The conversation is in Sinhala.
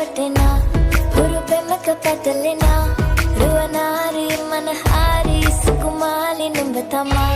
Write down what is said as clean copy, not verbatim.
රැවටෙනා හුරු පෙමක පැටලෙනා රුවනාරි මනහාරි සුකුමාලි නුඹ තමා